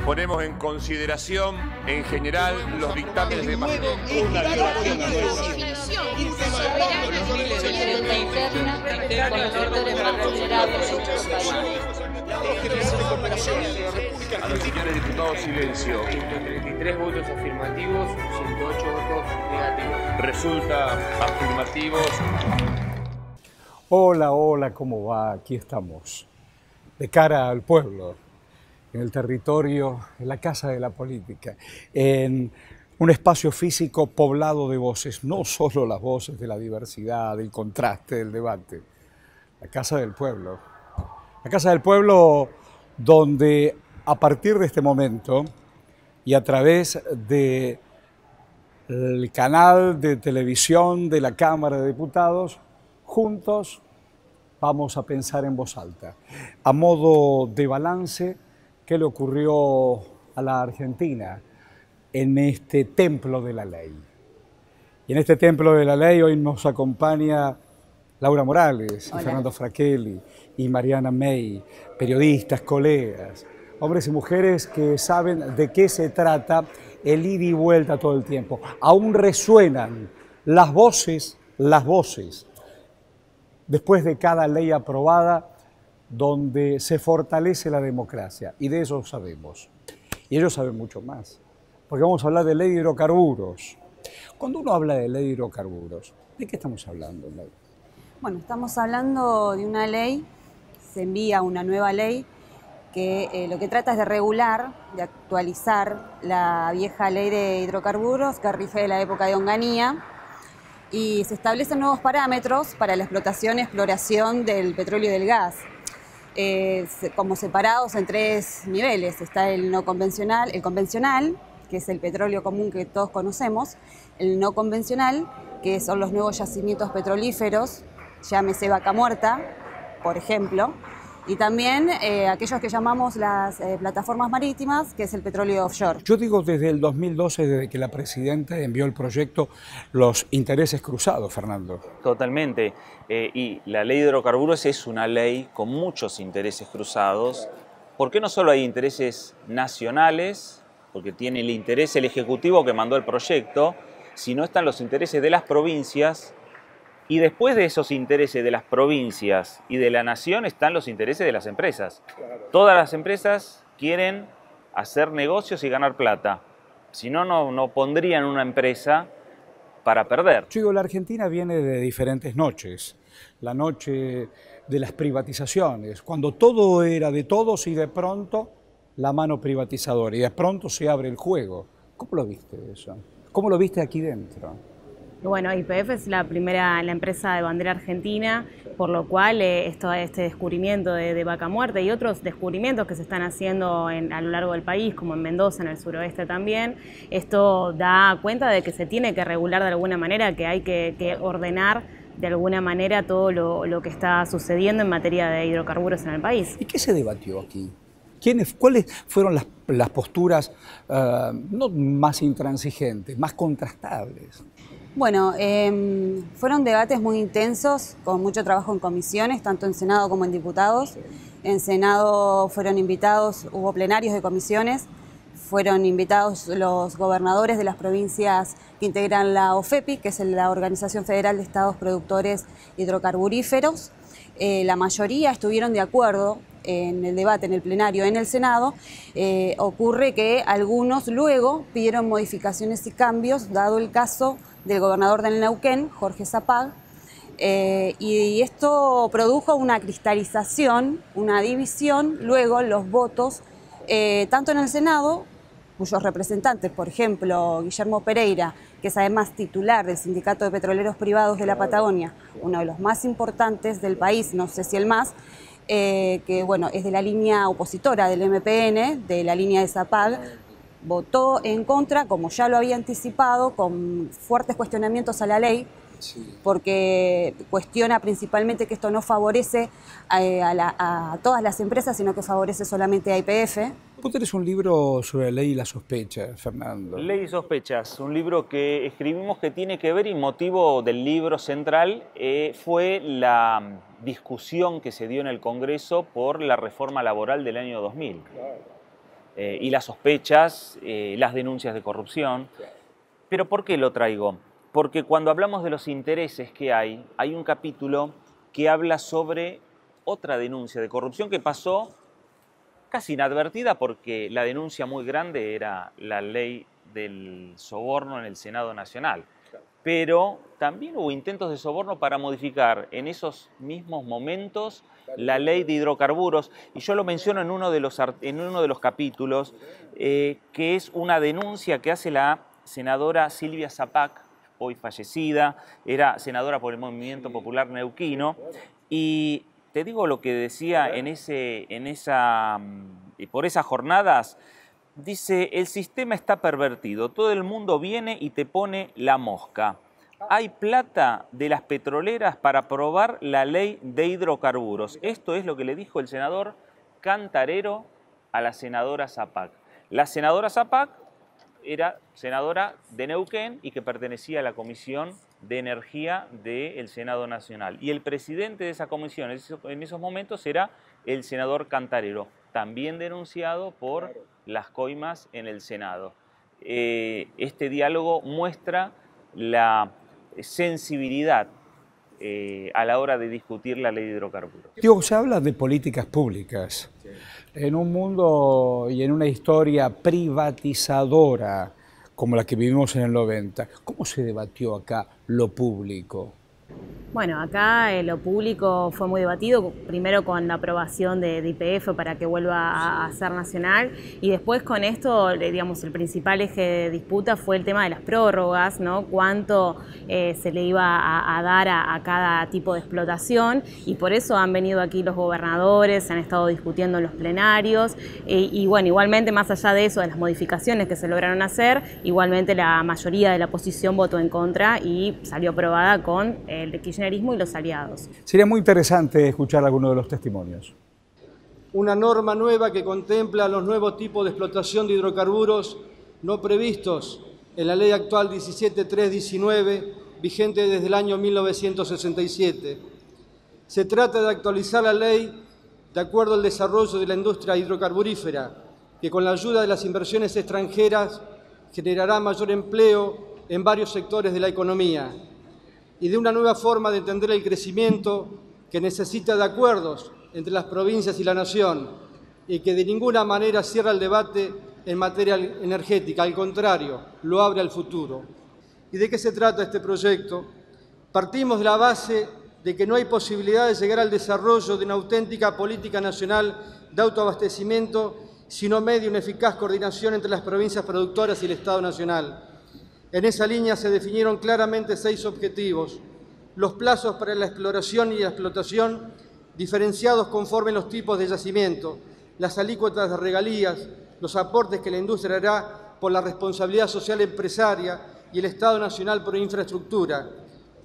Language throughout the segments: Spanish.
Ponemos en consideración, en general, los dictámenes de más. A los señores diputados, silencio. 133 votos afirmativos, 108 votos negativos. Resulta afirmativos. Hola, hola, ¿cómo va? Aquí estamos, de cara al pueblo, en el territorio, en la casa de la política, en un espacio físico poblado de voces, no solo las voces de la diversidad, del contraste, del debate, la casa del pueblo. La casa del pueblo donde a partir de este momento y a través del canal de televisión de la Cámara de Diputados, juntos vamos a pensar en voz alta, a modo de balance, qué le ocurrió a la Argentina en este templo de la ley. Y en este templo de la ley hoy nos acompaña Laura Morales, y Fernando Fracchelli y Mariana May, periodistas, colegas, hombres y mujeres que saben de qué se trata el ida y vuelta todo el tiempo. Aún resuenan las voces, después de cada ley aprobada, donde se fortalece la democracia, y de eso sabemos. Y ellos saben mucho más, porque vamos a hablar de ley de hidrocarburos. Cuando uno habla de ley de hidrocarburos, ¿de qué estamos hablando, Laura? Bueno, estamos hablando de una ley, se envía una nueva ley que lo que trata es de regular, de actualizar la vieja ley de hidrocarburos que rige de la época de Onganía, y se establecen nuevos parámetros para la explotación y exploración del petróleo y del gas, como separados en tres niveles. Está el no convencional, el convencional, que es el petróleo común que todos conocemos, el no convencional, que son los nuevos yacimientos petrolíferos, llámese Vaca Muerta, por ejemplo, y también aquellos que llamamos las plataformas marítimas, que es el petróleo offshore. Yo digo desde el 2012, desde que la presidenta envió el proyecto, los intereses cruzados, Fernando. Totalmente. Y la ley de hidrocarburos es una ley con muchos intereses cruzados, porque no solo hay intereses nacionales, porque tiene el interés el Ejecutivo que mandó el proyecto, sino están los intereses de las provincias. Y después de esos intereses de las provincias y de la nación están los intereses de las empresas. Todas las empresas quieren hacer negocios y ganar plata. Si no, no pondrían una empresa para perder. Yo digo, la Argentina viene de diferentes noches. La noche de las privatizaciones, cuando todo era de todos y de pronto la mano privatizadora y de pronto se abre el juego. ¿Cómo lo viste eso? ¿Cómo lo viste aquí dentro? Bueno, YPF es la empresa de bandera argentina, por lo cual este descubrimiento de Vaca Muerta y otros descubrimientos que se están haciendo a lo largo del país, como en Mendoza, en el suroeste también, esto da cuenta de que se tiene que regular de alguna manera, que hay que ordenar de alguna manera todo lo que está sucediendo en materia de hidrocarburos en el país. ¿Y qué se debatió aquí? ¿Cuáles fueron las posturas no más intransigentes, más contrastables? Bueno, fueron debates muy intensos, con mucho trabajo en comisiones, tanto en Senado como en diputados. En Senado fueron invitados, hubo plenarios de comisiones, fueron invitados los gobernadores de las provincias que integran la OFEPI, que es la Organización Federal de Estados Productores Hidrocarburíferos. La mayoría estuvieron de acuerdo en el debate, en el plenario, en el Senado. Ocurre que algunos luego pidieron modificaciones y cambios, dado el caso del gobernador del Neuquén, Jorge Zapag, y esto produjo una cristalización, una división, luego los votos, tanto en el Senado, cuyos representantes, por ejemplo, Guillermo Pereira, que es además titular del Sindicato de Petroleros Privados de la Patagonia, uno de los más importantes del país, no sé si el más, que bueno, es de la línea opositora del MPN, de la línea de Zapag, votó en contra, como ya lo había anticipado, con fuertes cuestionamientos a la ley, porque cuestiona principalmente que esto no favorece a todas las empresas, sino que favorece solamente a YPF. Vos tenés un libro sobre la ley y la sospecha, Fernando. Ley y sospechas, un libro que escribimos que tiene que ver, y motivo del libro central fue la discusión que se dio en el Congreso por la reforma laboral del año 2000. y las sospechas, las denuncias de corrupción. ¿Pero por qué lo traigo? Porque cuando hablamos de los intereses que hay un capítulo que habla sobre otra denuncia de corrupción que pasó casi inadvertida, porque la denuncia muy grande era la ley del soborno en el Senado Nacional. Pero también hubo intentos de soborno para modificar en esos mismos momentos la ley de hidrocarburos, y yo lo menciono en uno de los capítulos, que es una denuncia que hace la senadora Silvia Zapac, hoy fallecida, era senadora por el Movimiento Popular Neuquino, y te digo lo que decía por esas jornadas. Dice: el sistema está pervertido, todo el mundo viene y te pone la mosca. Hay plata de las petroleras para aprobar la ley de hidrocarburos. Esto es lo que le dijo el senador Cantarero a la senadora Zapac. La senadora Zapac era senadora de Neuquén y que pertenecía a la Comisión de Energía del Senado Nacional. Y el presidente de esa comisión en esos momentos era el senador Cantarero, también denunciado por las coimas en el Senado. Este diálogo muestra la sensibilidad a la hora de discutir la ley de hidrocarburos. Diego, se habla de políticas públicas. En un mundo y en una historia privatizadora como la que vivimos en el 90, ¿cómo se debatió acá lo público? Bueno, acá lo público fue muy debatido, primero con la aprobación de YPF para que vuelva a ser nacional, y después con esto, digamos, el principal eje de disputa fue el tema de las prórrogas, ¿no? Cuánto se le iba a dar a cada tipo de explotación, y por eso han venido aquí los gobernadores, han estado discutiendo en los plenarios, y bueno, igualmente más allá de eso, de las modificaciones que se lograron hacer, igualmente la mayoría de la oposición votó en contra y salió aprobada con el kirchnerismo y los aliados. Sería muy interesante escuchar algunos de los testimonios. Una norma nueva que contempla los nuevos tipos de explotación de hidrocarburos no previstos en la ley actual 17319, vigente desde el año 1967. Se trata de actualizar la ley de acuerdo al desarrollo de la industria hidrocarburífera, que con la ayuda de las inversiones extranjeras generará mayor empleo en varios sectores de la economía, y de una nueva forma de entender el crecimiento que necesita de acuerdos entre las provincias y la nación, y que de ninguna manera cierra el debate en materia energética, al contrario, lo abre al futuro. ¿Y de qué se trata este proyecto? Partimos de la base de que no hay posibilidad de llegar al desarrollo de una auténtica política nacional de autoabastecimiento si no media una eficaz coordinación entre las provincias productoras y el Estado Nacional. En esa línea se definieron claramente 6 objetivos: los plazos para la exploración y la explotación diferenciados conforme los tipos de yacimiento, las alícuotas de regalías, los aportes que la industria hará por la responsabilidad social empresaria y el Estado Nacional por infraestructura,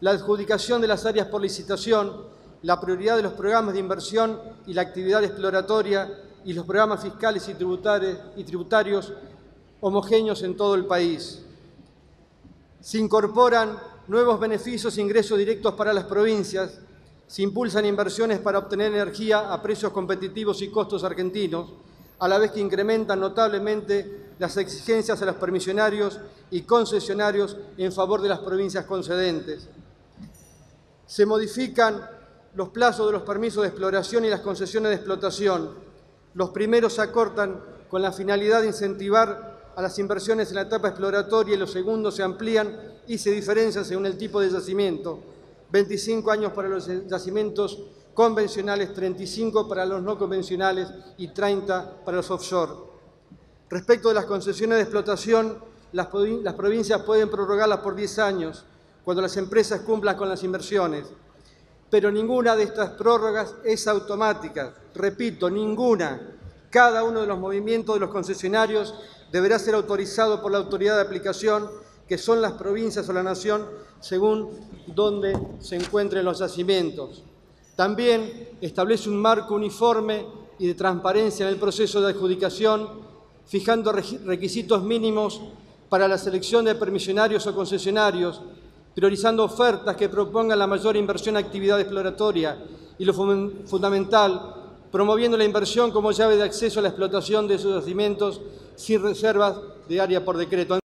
la adjudicación de las áreas por licitación, la prioridad de los programas de inversión y la actividad exploratoria y los programas fiscales y tributarios homogéneos en todo el país. Se incorporan nuevos beneficios e ingresos directos para las provincias, se impulsan inversiones para obtener energía a precios competitivos y costos argentinos, a la vez que incrementan notablemente las exigencias a los permisionarios y concesionarios en favor de las provincias concedentes. Se modifican los plazos de los permisos de exploración y las concesiones de explotación. Los primeros se acortan con la finalidad de incentivar a las inversiones en la etapa exploratoria, y los segundos se amplían y se diferencian según el tipo de yacimiento: 25 años para los yacimientos convencionales, 35 para los no convencionales y 30 para los offshore. Respecto de las concesiones de explotación, las provincias pueden prorrogarlas por 10 años cuando las empresas cumplan con las inversiones, pero ninguna de estas prórrogas es automática. Repito, ninguna. Cada uno de los movimientos de los concesionarios deberá ser autorizado por la autoridad de aplicación, que son las provincias o la nación, según donde se encuentren los yacimientos. También establece un marco uniforme y de transparencia en el proceso de adjudicación, fijando requisitos mínimos para la selección de permisionarios o concesionarios, priorizando ofertas que propongan la mayor inversión en actividad exploratoria y, lo fundamental, promoviendo la inversión como llave de acceso a la explotación de sus yacimientos sin reservas de área por decreto.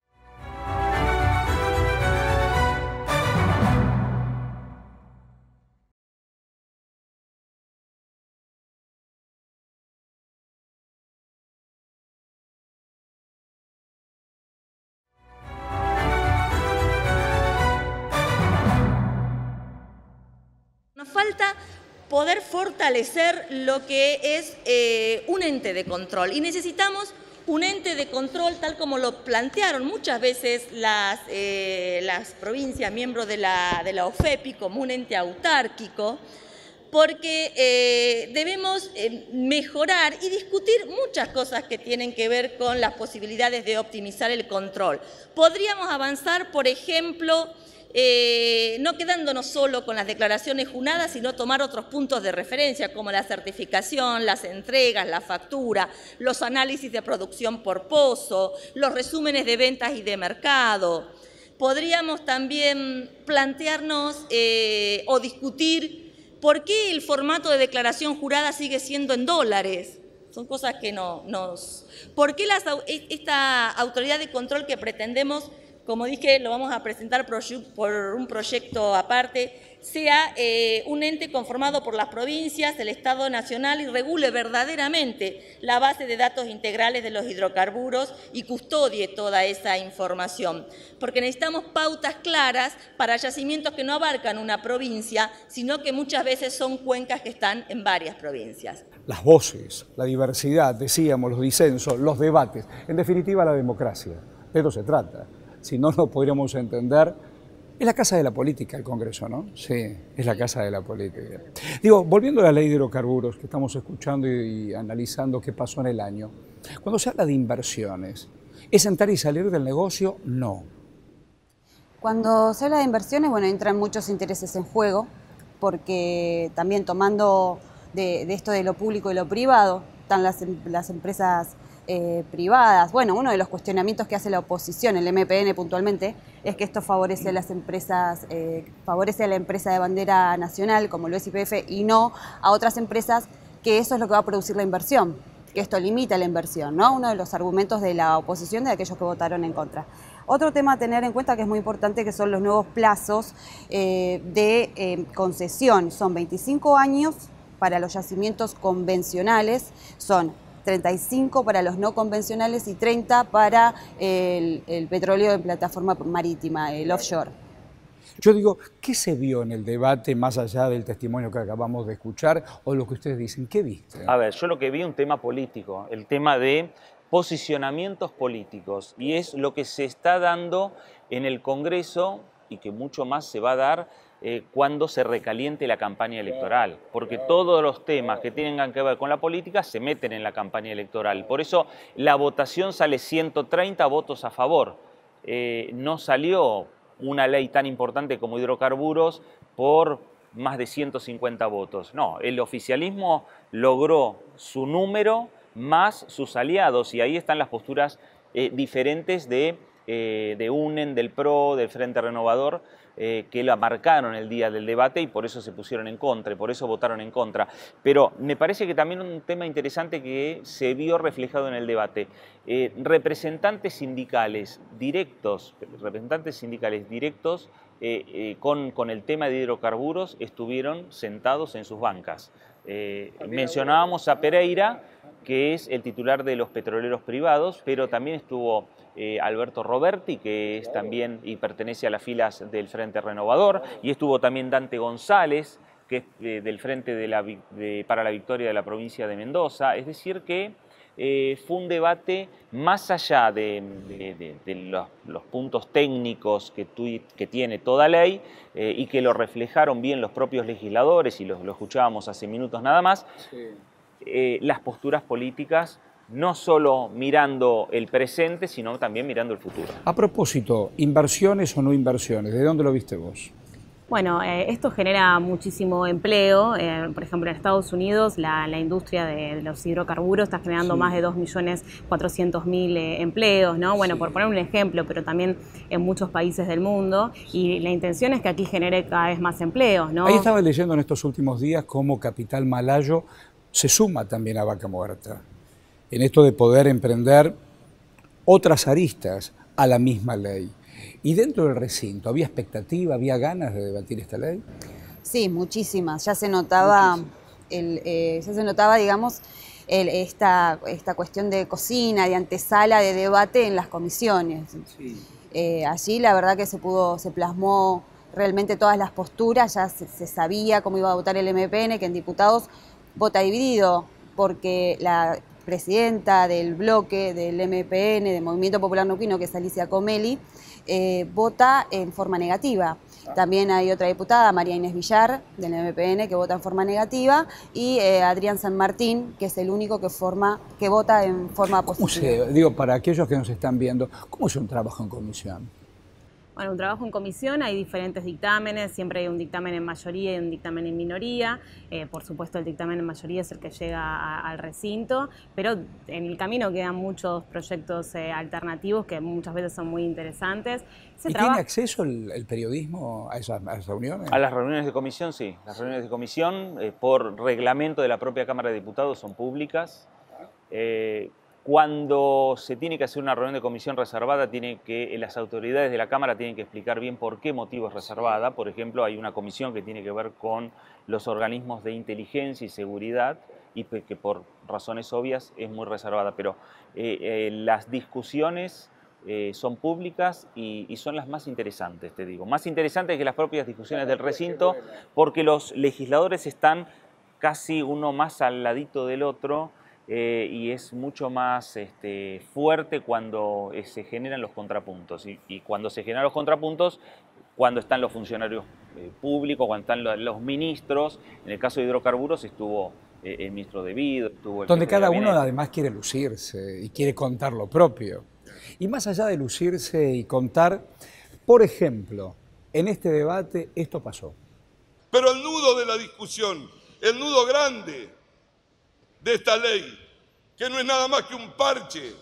Nos falta poder fortalecer lo que es un ente de control y necesitamos un ente de control tal como lo plantearon muchas veces las provincias miembros de la OFEPI como un ente autárquico, porque debemos mejorar y discutir muchas cosas que tienen que ver con las posibilidades de optimizar el control. Podríamos avanzar, por ejemplo, no quedándonos solo con las declaraciones junadas, sino tomar otros puntos de referencia como la certificación, las entregas, la factura, los análisis de producción por pozo, los resúmenes de ventas y de mercado. Podríamos también plantearnos o discutir por qué el formato de declaración jurada sigue siendo en dólares. Son cosas que ¿Por qué esta autoridad de control que pretendemos, como dije, lo vamos a presentar por un proyecto aparte, sea un ente conformado por las provincias, el Estado Nacional y regule verdaderamente la base de datos integrales de los hidrocarburos y custodie toda esa información? Porque necesitamos pautas claras para yacimientos que no abarcan una provincia, sino que muchas veces son cuencas que están en varias provincias. Las voces, la diversidad, decíamos, los disensos, los debates, en definitiva la democracia. De eso se trata. Si no, no podríamos entender. Es la casa de la política el Congreso, ¿no? Sí, es la casa de la política. Digo, volviendo a la ley de hidrocarburos que estamos escuchando y analizando qué pasó en el año, cuando se habla de inversiones, ¿es entrar y salir del negocio? No. Cuando se habla de inversiones, bueno, entran muchos intereses en juego, porque también tomando de esto de lo público y lo privado, están las empresas privadas. Bueno, uno de los cuestionamientos que hace la oposición, el MPN puntualmente, es que esto favorece a las empresas, favorece a la empresa de bandera nacional, como lo es YPF, y no a otras empresas, que eso es lo que va a producir la inversión, que esto limita la inversión, ¿no? Uno de los argumentos de la oposición, de aquellos que votaron en contra. Otro tema a tener en cuenta que es muy importante, que son los nuevos plazos de concesión. Son 25 años para los yacimientos convencionales, son 35 para los no convencionales y 30 para el petróleo en plataforma marítima, el offshore. Yo digo, ¿qué se vio en el debate más allá del testimonio que acabamos de escuchar o lo que ustedes dicen? ¿Qué viste? A ver, yo lo que vi un tema político, el tema de posicionamientos políticos, y es lo que se está dando en el Congreso y que mucho más se va a dar cuando se recaliente la campaña electoral, porque todos los temas que tengan que ver con la política se meten en la campaña electoral. Por eso la votación sale 130 votos a favor. No salió una ley tan importante como hidrocarburos por más de 150 votos. No, el oficialismo logró su número más sus aliados, y ahí están las posturas diferentes de UNEN, del PRO, del Frente Renovador, que la marcaron el día del debate y por eso se pusieron en contra y por eso votaron en contra. Pero me parece que también un tema interesante que se vio reflejado en el debate. Representantes sindicales directos con el tema de hidrocarburos estuvieron sentados en sus bancas. Mencionábamos a Pereira, que es el titular de los petroleros privados, pero también estuvo Alberto Roberti, que es también y pertenece a las filas del Frente Renovador, y estuvo también Dante González, que es del Frente para la Victoria de la provincia de Mendoza. Es decir que fue un debate más allá de los puntos técnicos que tiene toda ley y que lo reflejaron bien los propios legisladores, y lo escuchábamos hace minutos nada más. Sí. Las posturas políticas, no solo mirando el presente, sino también mirando el futuro. A propósito, ¿inversiones o no inversiones? ¿De dónde lo viste vos? Bueno, esto genera muchísimo empleo. Por ejemplo, en Estados Unidos la industria de los hidrocarburos está generando más de 2.400.000 empleos, ¿no? Bueno, por poner un ejemplo, pero también en muchos países del mundo. Y la intención es que aquí genere cada vez más empleos, ¿no? Ahí estaba leyendo en estos últimos días cómo Capital Malayo se suma también a Vaca Muerta, en esto de poder emprender otras aristas a la misma ley. Y dentro del recinto, ¿había expectativa, había ganas de debatir esta ley? Sí, muchísimas. Ya se notaba, digamos, esta cuestión de cocina, de antesala, de debate en las comisiones. Sí. Allí la verdad que se plasmó realmente todas las posturas, ya se sabía cómo iba a votar el MPN, que en diputados vota dividido, porque la presidenta del bloque del MPN, del Movimiento Popular Neuquino, que es Alicia Comelli, vota en forma negativa. También hay otra diputada, María Inés Villar, del MPN, que vota en forma negativa, y Adrián San Martín, que es el único que vota en forma positiva. Digo, para aquellos que nos están viendo, ¿cómo es un trabajo en comisión? Bueno, un trabajo en comisión, hay diferentes dictámenes, siempre hay un dictamen en mayoría y un dictamen en minoría. Por supuesto, el dictamen en mayoría es el que llega al recinto, pero en el camino quedan muchos proyectos alternativos que muchas veces son muy interesantes. ¿Tiene acceso el periodismo a esas reuniones? A las reuniones de comisión, sí. Las reuniones de comisión, por reglamento de la propia Cámara de Diputados, son públicas. Cuando se tiene que hacer una reunión de comisión reservada, las autoridades de la Cámara tienen que explicar bien por qué motivo es reservada. Por ejemplo, hay una comisión que tiene que ver con los organismos de inteligencia y seguridad y que por razones obvias es muy reservada. Pero las discusiones son públicas y son las más interesantes, te digo. Más interesantes que las propias discusiones del recinto, porque los legisladores están casi uno más al ladito del otro. Y es mucho más fuerte cuando se generan los contrapuntos. Y cuando se generan los contrapuntos, cuando están los funcionarios públicos, cuando están los ministros. En el caso de hidrocarburos estuvo el ministro de Vido, estuvo el donde cada uno además quiere lucirse y quiere contar lo propio. Y más allá de lucirse y contar, por ejemplo, en este debate esto pasó. Pero el nudo de la discusión, el nudo grande de esta ley, que no es nada más que un parche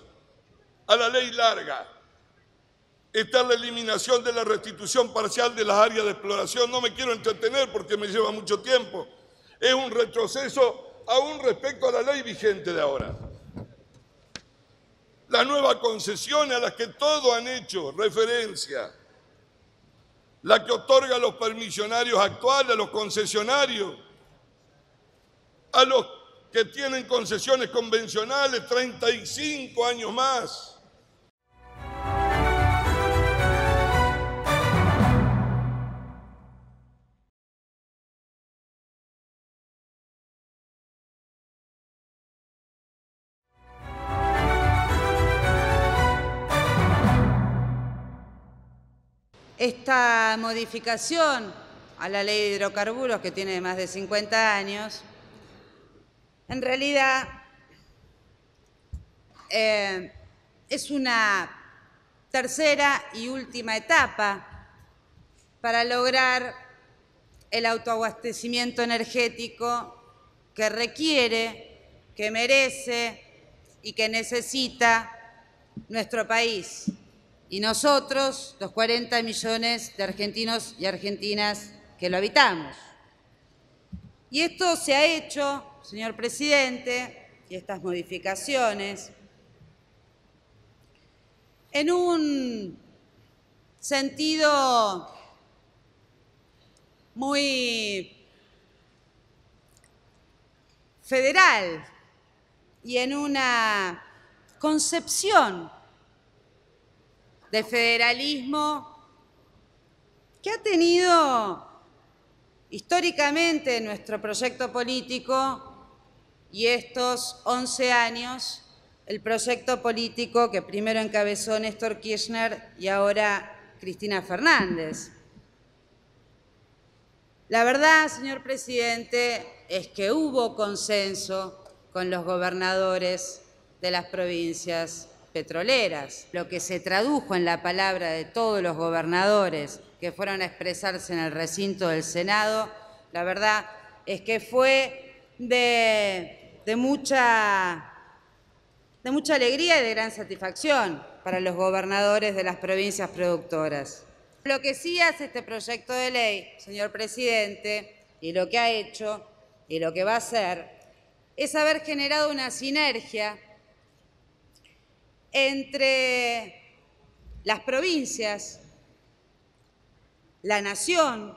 a la ley larga, está la eliminación de la restitución parcial de las áreas de exploración. No me quiero entretener porque me lleva mucho tiempo. Es un retroceso aún respecto a la ley vigente de ahora. Las nuevas concesiones a las que todos han hecho referencia, la que otorga a los permisionarios actuales, a los concesionarios, a los que tienen concesiones convencionales, 35 años más. Esta modificación a la ley de hidrocarburos, que tiene más de 50 años, en realidad es una tercera y última etapa para lograr el autoabastecimiento energético que requiere, que merece y que necesita nuestro país. Y nosotros, los 40 millones de argentinos y argentinas que lo habitamos. Y esto se ha hecho, señor presidente, y estas modificaciones, en un sentido muy federal y en una concepción de federalismo que ha tenido históricamente nuestro proyecto político y estos 11 años, el proyecto político que primero encabezó Néstor Kirchner y ahora Cristina Fernández. La verdad, señor presidente, es que hubo consenso con los gobernadores de las provincias petroleras. Lo que se tradujo en la palabra de todos los gobernadores que fueron a expresarse en el recinto del Senado, la verdad es que fue de mucha alegría y de gran satisfacción para los gobernadores de las provincias productoras. Lo que sí hace este proyecto de ley, señor presidente, y lo que ha hecho y lo que va a hacer, es haber generado una sinergia entre las provincias, la nación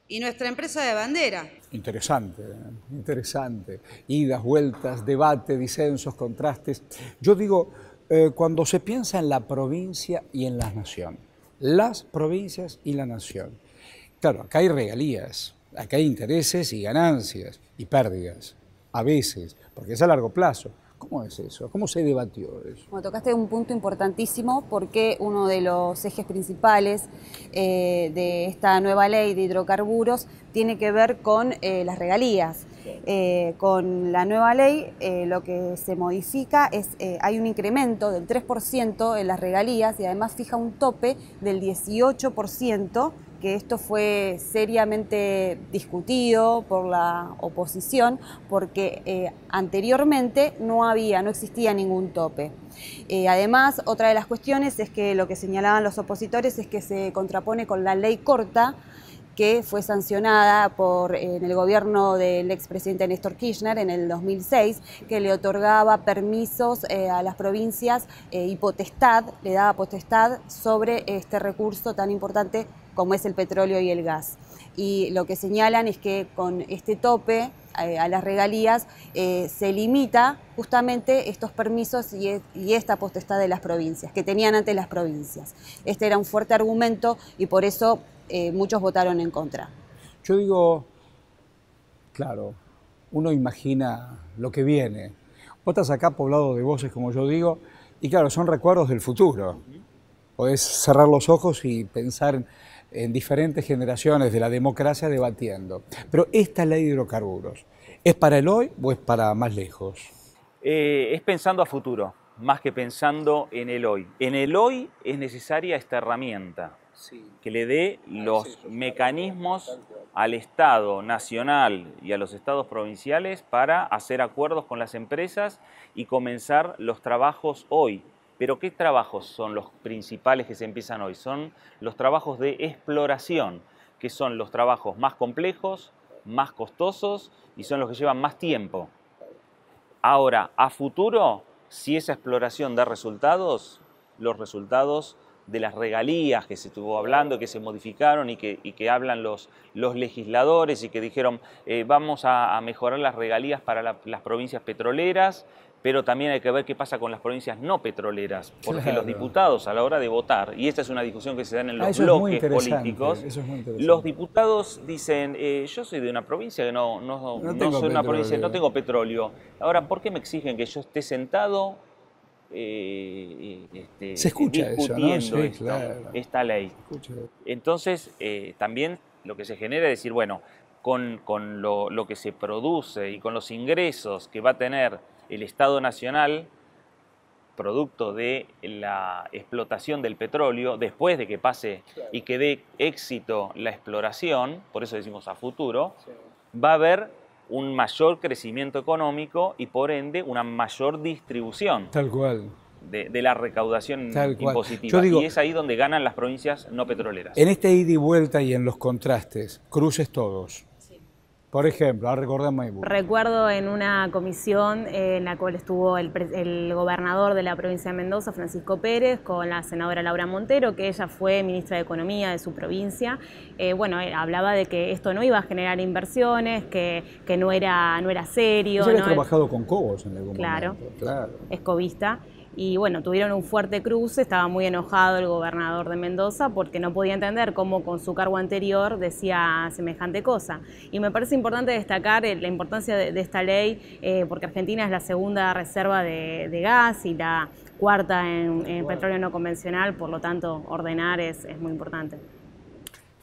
y nuestra empresa de bandera. Interesante, interesante. Idas, vueltas, debate, disensos, contrastes. Yo digo, cuando se piensa en la provincia y en la nación, las provincias y la nación, claro, acá hay regalías, acá hay intereses y ganancias y pérdidas, a veces, porque es a largo plazo. ¿Cómo es eso? ¿Cómo se debatió eso? Bueno, tocaste un punto importantísimo porque uno de los ejes principales de esta nueva ley de hidrocarburos tiene que ver con las regalías. Con la nueva ley lo que se modifica es, hay un incremento del 3% en las regalías y además fija un tope del 18%, que esto fue seriamente discutido por la oposición porque anteriormente no existía ningún tope. Además, otra de las cuestiones es que lo que señalaban los opositores es que se contrapone con la ley corta que fue sancionada en el gobierno del expresidente Néstor Kirchner en el 2006, que le otorgaba permisos a las provincias y le daba potestad sobre este recurso tan importante como es el petróleo y el gas. Y lo que señalan es que con este tope a las regalías se limita justamente estos permisos y esta potestad de las provincias, que tenían antes las provincias. Este era un fuerte argumento y por eso muchos votaron en contra. Yo digo, claro, uno imagina lo que viene. Vos estás acá poblado de voces, como yo digo, y claro, son recuerdos del futuro. Podés cerrar los ojos y pensar en diferentes generaciones de la democracia debatiendo. Pero esta ley de hidrocarburos, ¿es para el hoy o es para más lejos? Es pensando a futuro, más que pensando en el hoy. En el hoy es necesaria esta herramienta que le dé los mecanismos al Estado nacional y a los estados provinciales para hacer acuerdos con las empresas y comenzar los trabajos hoy. Pero ¿qué trabajos son los principales que se empiezan hoy? Son los trabajos de exploración, que son los trabajos más complejos, más costosos y son los que llevan más tiempo. Ahora, a futuro, si esa exploración da resultados, los resultados de las regalías que se estuvo hablando, que se modificaron y que hablan los legisladores y que dijeron vamos a mejorar las regalías para las provincias petroleras, pero también hay que ver qué pasa con las provincias no petroleras, porque claro, los diputados a la hora de votar, y esta es una discusión que se da en los bloques políticos, los diputados dicen, yo soy de una provincia que no soy una provincia, no tengo petróleo. Ahora, ¿por qué me exigen que yo esté sentado se escucha discutiendo eso, ¿no? Sí, esta ley? Entonces, también lo que se genera es decir, bueno, con lo que se produce y con los ingresos que va a tener el Estado Nacional, producto de la explotación del petróleo, después de que pase y que dé éxito la exploración, por eso decimos a futuro, va a haber un mayor crecimiento económico y por ende una mayor distribución. Tal cual. De la recaudación impositiva. Yo digo, y es ahí donde ganan las provincias no petroleras. En este ida y vuelta y en los contrastes, cruces todos. Por ejemplo, recordemos. Recuerdo en una comisión en la cual estuvo el gobernador de la provincia de Mendoza, Francisco Pérez, con la senadora Laura Montero, que ella fue ministra de Economía de su provincia. Bueno, hablaba de que esto no iba a generar inversiones, que no era serio. Yo había trabajado con Cobos en algún momento. Claro, es cobista. Y bueno, tuvieron un fuerte cruce, estaba muy enojado el gobernador de Mendoza porque no podía entender cómo con su cargo anterior decía semejante cosa. Y me parece importante destacar la importancia de esta ley porque Argentina es la segunda reserva de gas y la cuarta en petróleo no convencional, por lo tanto ordenar es muy importante.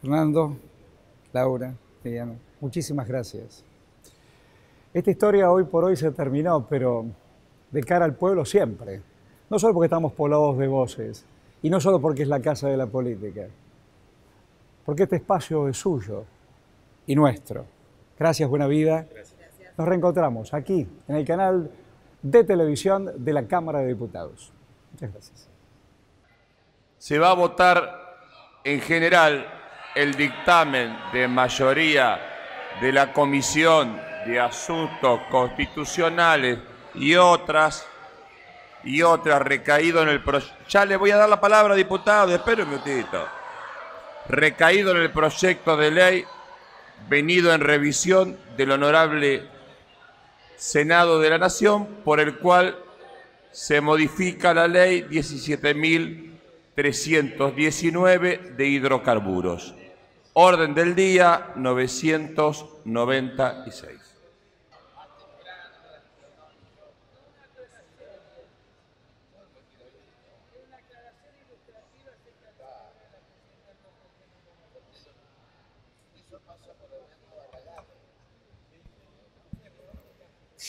Fernando, Laura, Diana, muchísimas gracias. Esta historia hoy por hoy se terminó, pero de cara al pueblo siempre. No solo porque estamos poblados de voces, y no solo porque es la casa de la política, porque este espacio es suyo y nuestro. Gracias, Buena Vida. Gracias. Nos reencontramos aquí, en el canal de televisión de la Cámara de Diputados. Muchas gracias. Se va a votar en general el dictamen de mayoría de la Comisión de Asuntos Constitucionales y otras recaído en el proyecto. Ya le voy a dar la palabra, diputado, espere un minutito. Recaído en el proyecto de ley venido en revisión del Honorable Senado de la Nación, por el cual se modifica la ley 17.319 de hidrocarburos. Orden del día 996.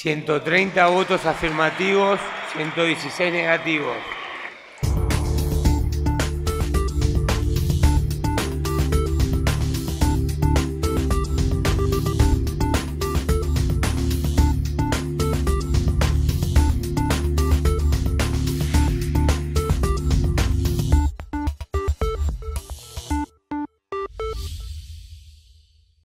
...130 votos afirmativos, 116 negativos.